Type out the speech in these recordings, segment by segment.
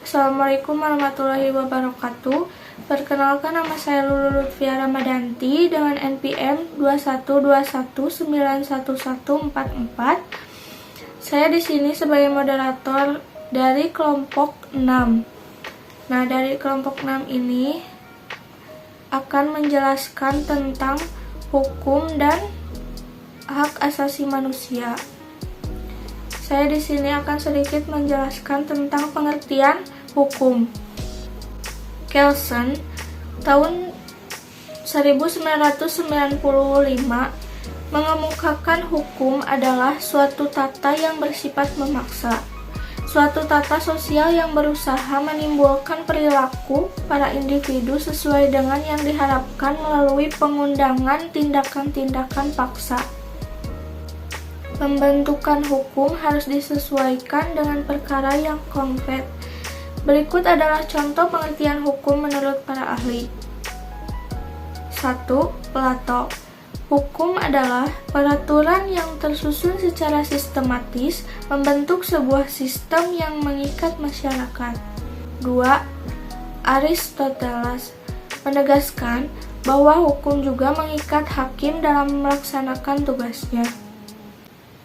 Assalamualaikum warahmatullahi wabarakatuh. Perkenalkan, nama saya Lulu Lutfia Ramadanti dengan NPM 212191144. Saya di sini sebagai moderator dari kelompok 6. Nah, dari kelompok 6 ini akan menjelaskan tentang hukum dan hak asasi manusia. Saya di sini akan sedikit menjelaskan tentang pengertian hukum. Kelsen tahun 1995 mengemukakan hukum adalah suatu tata yang bersifat memaksa, suatu tata sosial yang berusaha menimbulkan perilaku para individu sesuai dengan yang diharapkan melalui pengundangan tindakan-tindakan paksa. Pembentukan hukum harus disesuaikan dengan perkara yang konkret. Berikut adalah contoh pengertian hukum menurut para ahli. 1. Plato. Hukum adalah peraturan yang tersusun secara sistematis membentuk sebuah sistem yang mengikat masyarakat. 2. Aristoteles menegaskan bahwa hukum juga mengikat hakim dalam melaksanakan tugasnya.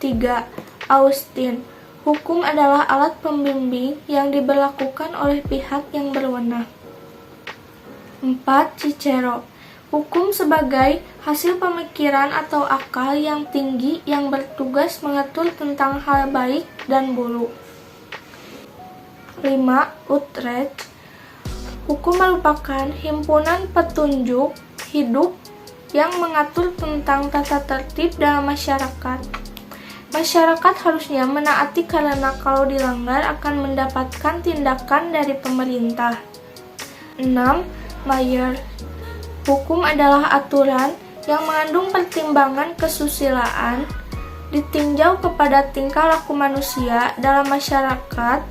3. Austin. Hukum adalah alat pembimbing yang diberlakukan oleh pihak yang berwenang. 4. Cicero. Hukum sebagai hasil pemikiran atau akal yang tinggi yang bertugas mengatur tentang hal baik dan buruk. 5. Utrecht. Hukum merupakan himpunan petunjuk hidup yang mengatur tentang tata tertib dalam masyarakat. Masyarakat harusnya menaati karena kalau dilanggar akan mendapatkan tindakan dari pemerintah. 6. Mayer. Hukum adalah aturan yang mengandung pertimbangan kesusilaan, ditinjau kepada tingkah laku manusia dalam masyarakat,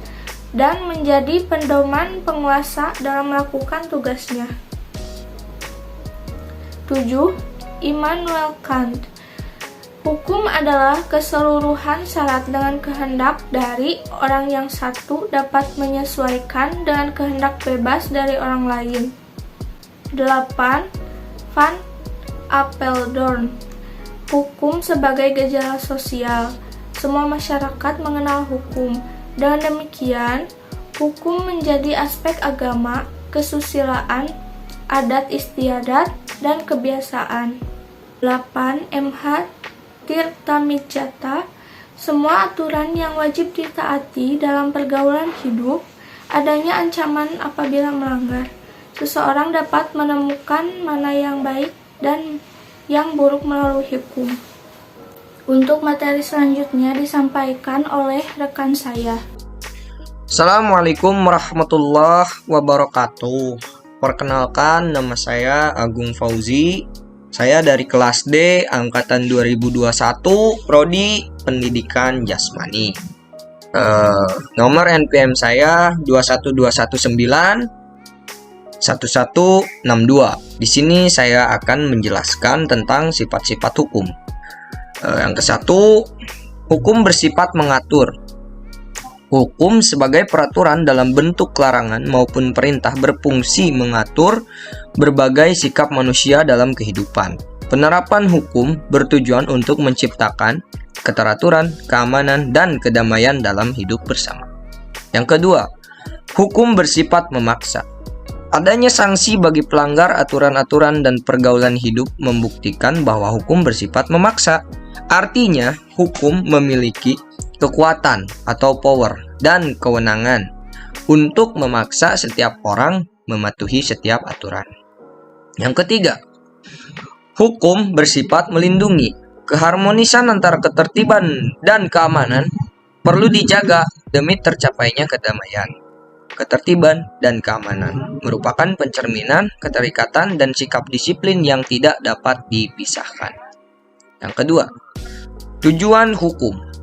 dan menjadi pedoman penguasa dalam melakukan tugasnya. 7. Immanuel Kant. Hukum adalah keseluruhan syarat dengan kehendak dari orang yang satu dapat menyesuaikan dengan kehendak bebas dari orang lain. 8. Van Apeldoorn. Hukum sebagai gejala sosial. Semua masyarakat mengenal hukum. Dengan demikian, hukum menjadi aspek agama, kesusilaan, adat istiadat, dan kebiasaan. 8. M.H. Tirtamijata. Semua aturan yang wajib ditaati dalam pergaulan hidup, adanya ancaman apabila melanggar. Seseorang dapat menemukan mana yang baik dan yang buruk melalui hukum. Untuk materi selanjutnya disampaikan oleh rekan saya. Assalamualaikum warahmatullahi wabarakatuh. Perkenalkan, nama saya Agung Fauzi. Saya dari kelas D, angkatan 2021, Prodi Pendidikan Jasmani. Nomor NPM saya 212191162. Di sini saya akan menjelaskan tentang sifat-sifat hukum. Yang ke-1, hukum bersifat mengatur. Hukum sebagai peraturan dalam bentuk larangan maupun perintah berfungsi mengatur berbagai sikap manusia dalam kehidupan. Penerapan hukum bertujuan untuk menciptakan keteraturan, keamanan, dan kedamaian dalam hidup bersama. Yang kedua, hukum bersifat memaksa. Adanya sanksi bagi pelanggar aturan-aturan dan pergaulan hidup membuktikan bahwa hukum bersifat memaksa. Artinya, hukum memiliki kekuatan atau power dan kewenangan untuk memaksa setiap orang mematuhi setiap aturan. Yang ketiga, hukum bersifat melindungi. Keharmonisan antara ketertiban dan keamanan perlu dijaga demi tercapainya kedamaian. Ketertiban dan keamanan merupakan pencerminan keterikatan dan sikap disiplin yang tidak dapat dipisahkan. Yang kedua, tujuan hukum.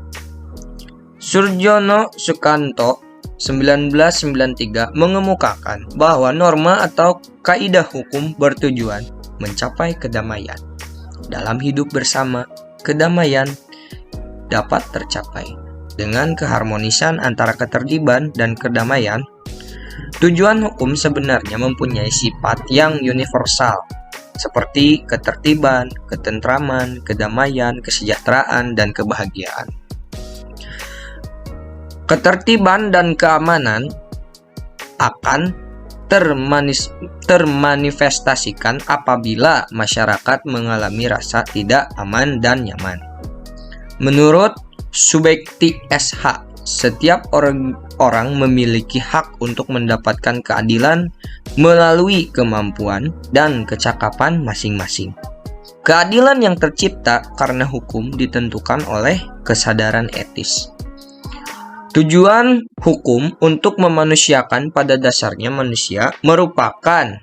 Surjono Sukanto 1993 mengemukakan bahwa norma atau kaidah hukum bertujuan mencapai kedamaian. Dalam hidup bersama, kedamaian dapat tercapai dengan keharmonisan antara ketertiban dan kedamaian. Tujuan hukum sebenarnya mempunyai sifat yang universal, seperti ketertiban, ketentraman, kedamaian, kesejahteraan, dan kebahagiaan. Ketertiban dan keamanan akan termanifestasikan apabila masyarakat mengalami rasa tidak aman dan nyaman. Menurut Subekti SH, setiap orang memiliki hak untuk mendapatkan keadilan melalui kemampuan dan kecakapan masing-masing. Keadilan yang tercipta karena hukum ditentukan oleh kesadaran etis. Tujuan hukum untuk memanusiakan pada dasarnya manusia merupakan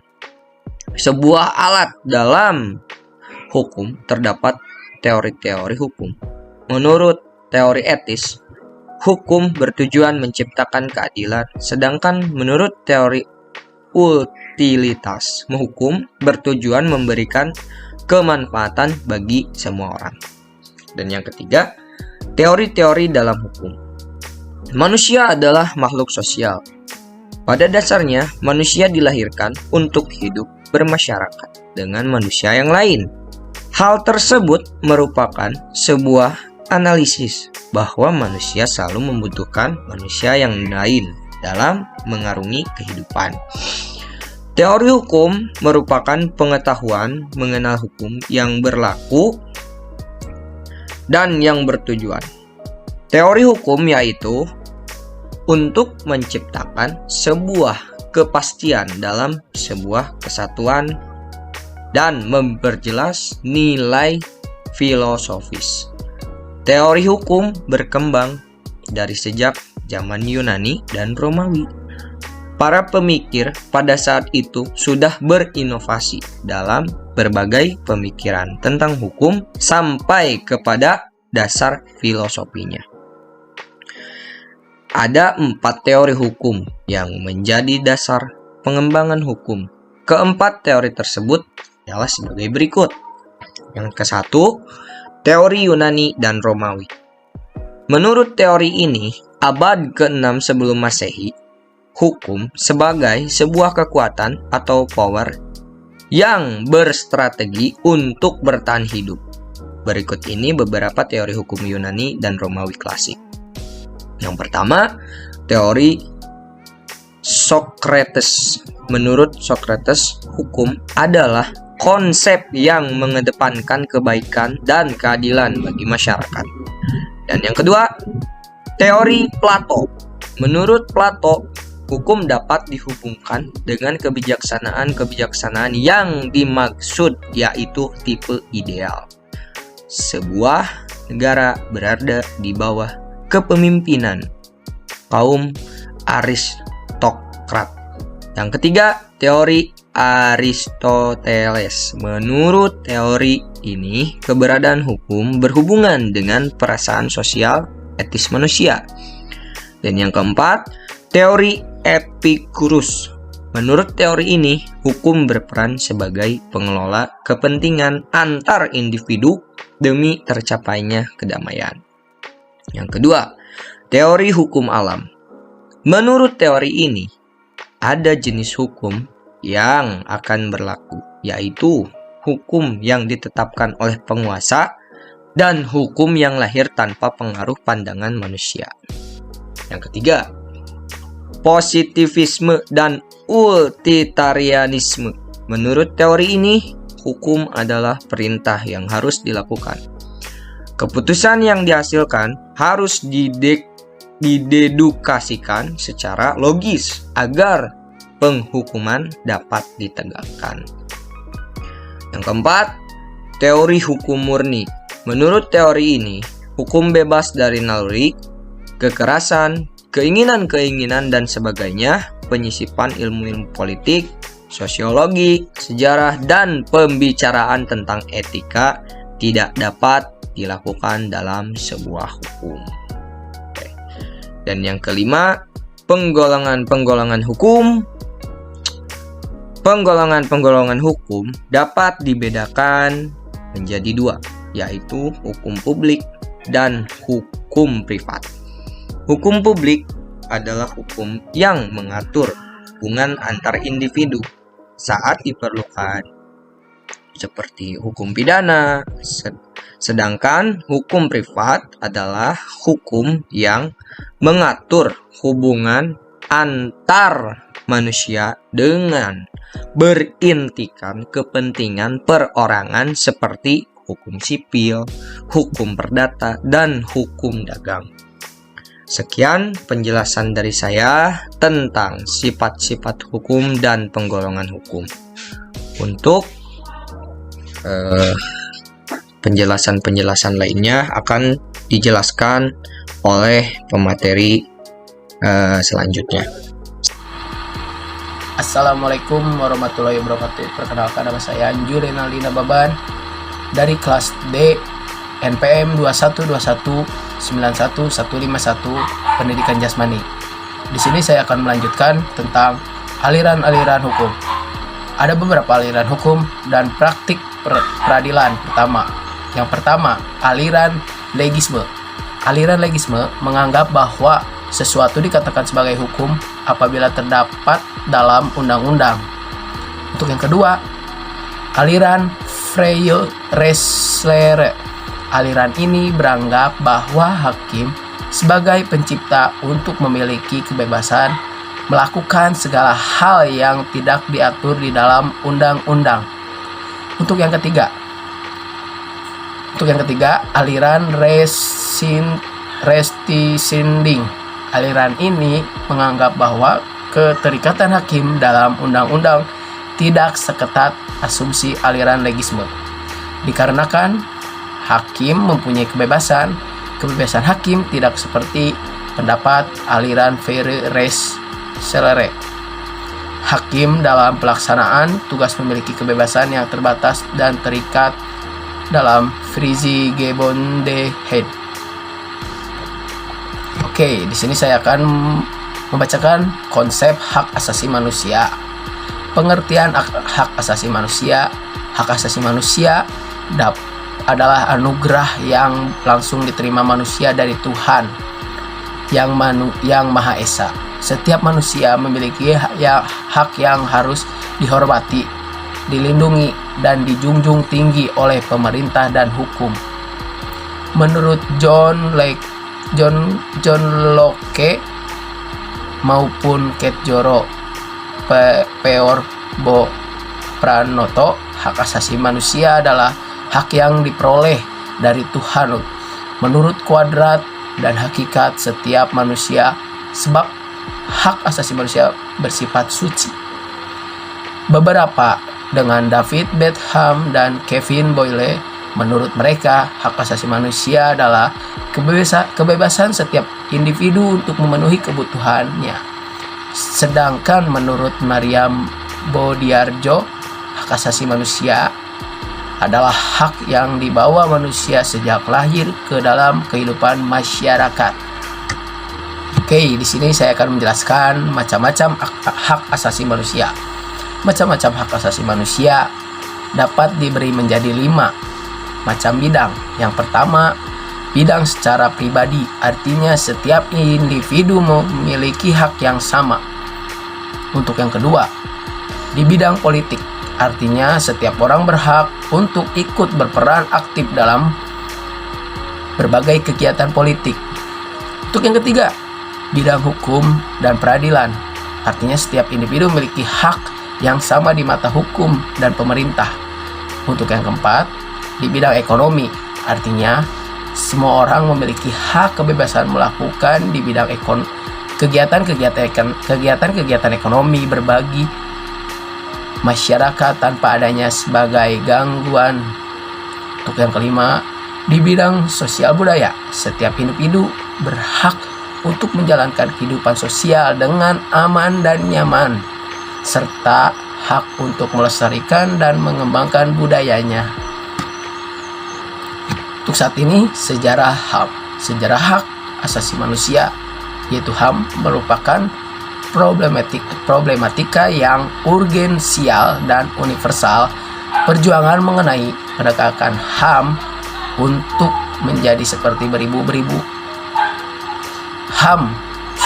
sebuah alat dalam hukum. Terdapat teori-teori hukum. Menurut teori etis, hukum bertujuan menciptakan keadilan, sedangkan menurut teori utilitas, hukum bertujuan memberikan kemanfaatan bagi semua orang. Dan yang ketiga, teori-teori dalam hukum. Manusia adalah makhluk sosial. Pada dasarnya, manusia dilahirkan untuk hidup bermasyarakat dengan manusia yang lain. Hal tersebut merupakan sebuah analisis bahwa manusia selalu membutuhkan manusia yang lain dalam mengarungi kehidupan. Teori hukum merupakan pengetahuan mengenal hukum yang berlaku dan yang bertujuan. Teori hukum yaitu untuk menciptakan sebuah kepastian dalam sebuah kesatuan dan memperjelas nilai filosofis. Teori hukum berkembang dari sejak zaman Yunani dan Romawi. Para pemikir pada saat itu sudah berinovasi dalam berbagai pemikiran tentang hukum sampai kepada dasar filosofinya. Ada 4 teori hukum yang menjadi dasar pengembangan hukum. Keempat teori tersebut adalah sebagai berikut. Yang ke-1, teori Yunani dan Romawi. Menurut teori ini, abad ke-6 sebelum Masehi, hukum sebagai sebuah kekuatan atau power yang berstrategi untuk bertahan hidup. Berikut ini beberapa teori hukum Yunani dan Romawi klasik. Yang pertama, teori Socrates. Menurut Socrates, hukum adalah konsep yang mengedepankan kebaikan dan keadilan bagi masyarakat. Dan yang kedua, teori Plato. Menurut Plato, hukum dapat dihubungkan dengan kebijaksanaan yang dimaksud, yaitu tipe ideal. Sebuah negara berada di bawah kepemimpinan kaum aristokrat. Yang ketiga, teori Aristoteles. Menurut teori ini, keberadaan hukum berhubungan dengan perasaan sosial etis manusia. Dan yang keempat, teori Epicurus. Menurut teori ini, hukum berperan sebagai pengelola kepentingan antar individu demi tercapainya kedamaian. Yang kedua, teori hukum alam. Menurut teori ini, ada jenis hukum yang akan berlaku, yaitu hukum yang ditetapkan oleh penguasa dan hukum yang lahir tanpa pengaruh pandangan manusia. Yang ketiga, positivisme dan utilitarianisme. Menurut teori ini, hukum adalah perintah yang harus dilakukan. Keputusan yang dihasilkan harus didedukasikan secara logis agar penghukuman dapat ditegakkan. Yang keempat, teori hukum murni. Menurut teori ini, hukum bebas dari naluri, kekerasan, keinginan-keinginan dan sebagainya, penyisipan ilmu-ilmu politik, sosiologi, sejarah, dan pembicaraan tentang etika tidak dapat dilakukan dalam sebuah hukum. Oke. Dan yang kelima, penggolongan-penggolongan hukum. Penggolongan-penggolongan hukum dapat dibedakan menjadi 2, yaitu hukum publik dan hukum privat. Hukum publik adalah hukum yang mengatur hubungan antar individu saat diperlukan, seperti hukum pidana. Sedangkan hukum privat adalah hukum yang mengatur hubungan antar manusia dengan berintikan kepentingan perorangan seperti hukum sipil, hukum perdata, dan hukum dagang. Sekian penjelasan dari saya tentang sifat-sifat hukum dan penggolongan hukum. Untuk penjelasan-penjelasan lainnya akan dijelaskan oleh pemateri selanjutnya. Assalamualaikum warahmatullahi wabarakatuh. Perkenalkan, nama saya Anju Renaldina Baban dari kelas D NPM 21219151 Pendidikan Jasmani. Di sini saya akan melanjutkan tentang aliran-aliran hukum. Ada beberapa aliran hukum dan praktik peradilan. Yang pertama, aliran legisme. Aliran legisme menganggap bahwa sesuatu dikatakan sebagai hukum apabila terdapat dalam undang-undang. Untuk yang kedua, aliran freie Rechtslehre. Aliran ini beranggap bahwa hakim sebagai pencipta untuk memiliki kebebasan melakukan segala hal yang tidak diatur di dalam undang-undang. Untuk yang ketiga, aliran Rechtsbinding. Aliran ini menganggap bahwa keterikatan hakim dalam undang-undang tidak seketat asumsi aliran legisme. Dikarenakan hakim mempunyai kebebasan hakim tidak seperti pendapat aliran freie Rechtslehre. Hakim dalam pelaksanaan tugas memiliki kebebasan yang terbatas dan terikat dalam Freiheitsgebundenheit. Oke, di sini saya akan membacakan konsep hak asasi manusia. Pengertian hak asasi manusia. Hak asasi manusia adalah anugerah yang langsung diterima manusia dari Tuhan yang Maha Esa. Setiap manusia memiliki hak yang harus dihormati, dilindungi, dan dijunjung tinggi oleh pemerintah dan hukum. Menurut John Locke maupun Kejoro Peorbo Pranoto, hak asasi manusia adalah hak yang diperoleh dari Tuhan menurut kuadrat dan hakikat setiap manusia, sebab hak asasi manusia bersifat suci. Beberapa dengan David Bentham dan Kevin Boyle, menurut mereka hak asasi manusia adalah kebebasan setiap individu untuk memenuhi kebutuhannya. Sedangkan menurut Mariam Bodiarjo, hak asasi manusia adalah hak yang dibawa manusia sejak lahir ke dalam kehidupan masyarakat. Oke, di sini saya akan menjelaskan macam-macam hak asasi manusia. Macam-macam hak asasi manusia dapat diberi menjadi 5 macam bidang. Yang pertama, bidang secara pribadi, artinya setiap individu memiliki hak yang sama. Untuk yang kedua, di bidang politik, artinya setiap orang berhak untuk ikut berperan aktif dalam berbagai kegiatan politik. Untuk yang ketiga, bidang hukum dan peradilan, artinya setiap individu memiliki hak yang sama di mata hukum dan pemerintah. Untuk yang keempat, di bidang ekonomi, artinya semua orang memiliki hak kebebasan melakukan di bidang kegiatan ekonomi berbagi masyarakat tanpa adanya sebagai gangguan. Untuk yang kelima, di bidang sosial budaya, setiap individu berhak untuk menjalankan kehidupan sosial dengan aman dan nyaman, serta hak untuk melestarikan dan mengembangkan budayanya. Untuk saat ini, sejarah hak asasi manusia, yaitu HAM, merupakan problematika yang urgensial dan universal. Perjuangan mengenai penegakan HAM untuk menjadi seperti beribu-beribu HAM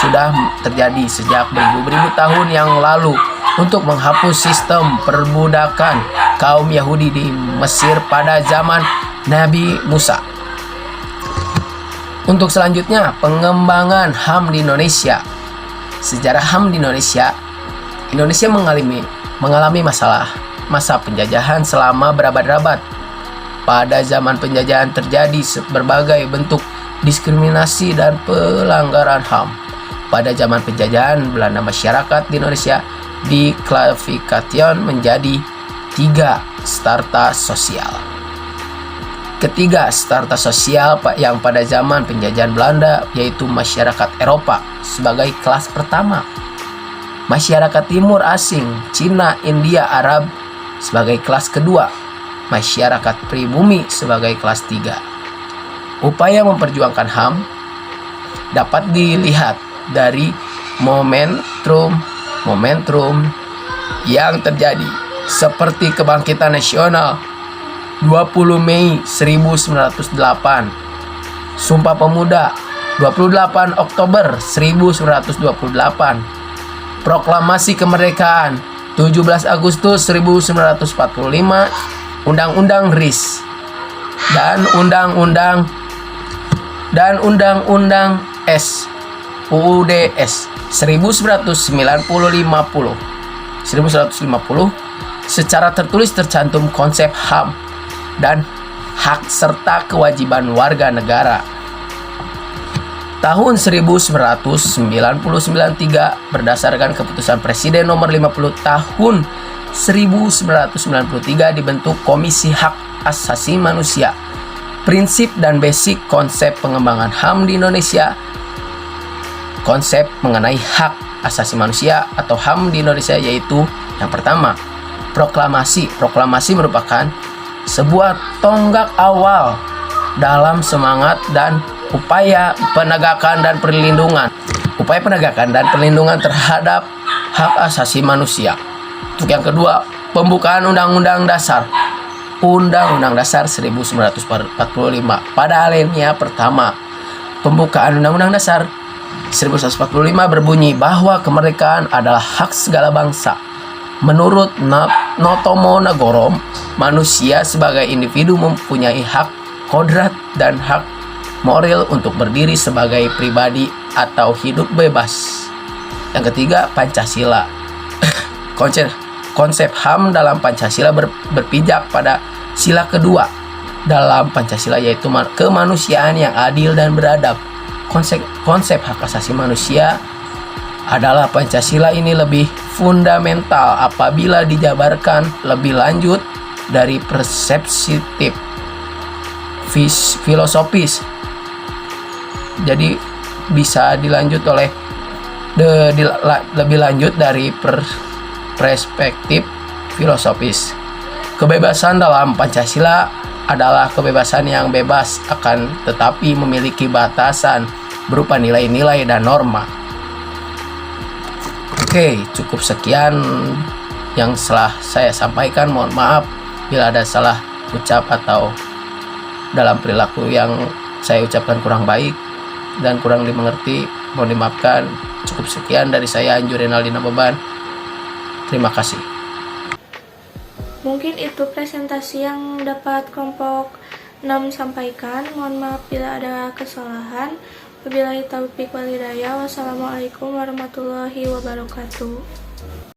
sudah terjadi sejak beribu-ribu tahun yang lalu untuk menghapus sistem perbudakan kaum Yahudi di Mesir pada zaman Nabi Musa. Untuk selanjutnya, pengembangan HAM di Indonesia. Sejarah HAM di Indonesia mengalami masa penjajahan selama berabad-abad. Pada zaman penjajahan terjadi berbagai bentuk diskriminasi dan pelanggaran HAM. Pada zaman penjajahan, Belanda masyarakat di Indonesia diklasifikasikan menjadi 3 strata sosial. Ketiga strata sosial yang pada zaman penjajahan Belanda yaitu masyarakat Eropa sebagai kelas pertama, masyarakat Timur asing, Cina, India, Arab sebagai kelas kedua, masyarakat pribumi sebagai kelas 3. Upaya memperjuangkan HAM dapat dilihat dari momentum yang terjadi seperti kebangkitan nasional 20 Mei 1908, Sumpah Pemuda 28 Oktober 1928, Proklamasi Kemerdekaan 17 Agustus 1945, Undang-Undang RIS dan Undang-Undang UUDS 1950 secara tertulis tercantum konsep HAM dan hak serta kewajiban warga negara. Tahun 1993 berdasarkan keputusan Presiden nomor 50 tahun 1993 dibentuk Komisi Hak Asasi Manusia. Prinsip dan basic konsep pengembangan HAM di Indonesia. Konsep mengenai hak asasi manusia atau HAM di Indonesia yaitu yang pertama, proklamasi. Proklamasi merupakan sebuah tonggak awal dalam semangat dan upaya penegakan dan perlindungan terhadap hak asasi manusia. Untuk yang kedua, pembukaan Undang-Undang Dasar 1945 pada alinea pertama. Pembukaan Undang-Undang Dasar 1945 berbunyi bahwa kemerdekaan adalah hak segala bangsa. Menurut Notomo Nagoro, manusia sebagai individu mempunyai hak kodrat dan hak moral untuk berdiri sebagai pribadi atau hidup bebas. Yang ketiga, Pancasila. Konsep HAM dalam Pancasila berpijak pada sila kedua dalam Pancasila yaitu kemanusiaan yang adil dan beradab. Konsep hak asasi manusia adalah Pancasila ini lebih fundamental apabila dijabarkan lebih lanjut dari persepsitif filosofis. Jadi bisa dilanjut oleh lebih lanjut dari perspektif filosofis. Kebebasan dalam Pancasila adalah kebebasan yang bebas akan tetapi memiliki batasan berupa nilai-nilai dan norma. Oke, cukup sekian yang telah saya sampaikan. Mohon maaf bila ada salah ucap atau dalam perilaku yang saya ucapkan kurang baik dan kurang dimengerti. Mohon dimaafkan. Cukup sekian dari saya, Anju Renaldina Beban. Terima kasih. Mungkin itu presentasi yang dapat kelompok 6 sampaikan. Mohon maaf bila ada kesalahan. Wabillahi taufiq wal hidayah. Wassalamualaikum warahmatullahi wabarakatuh.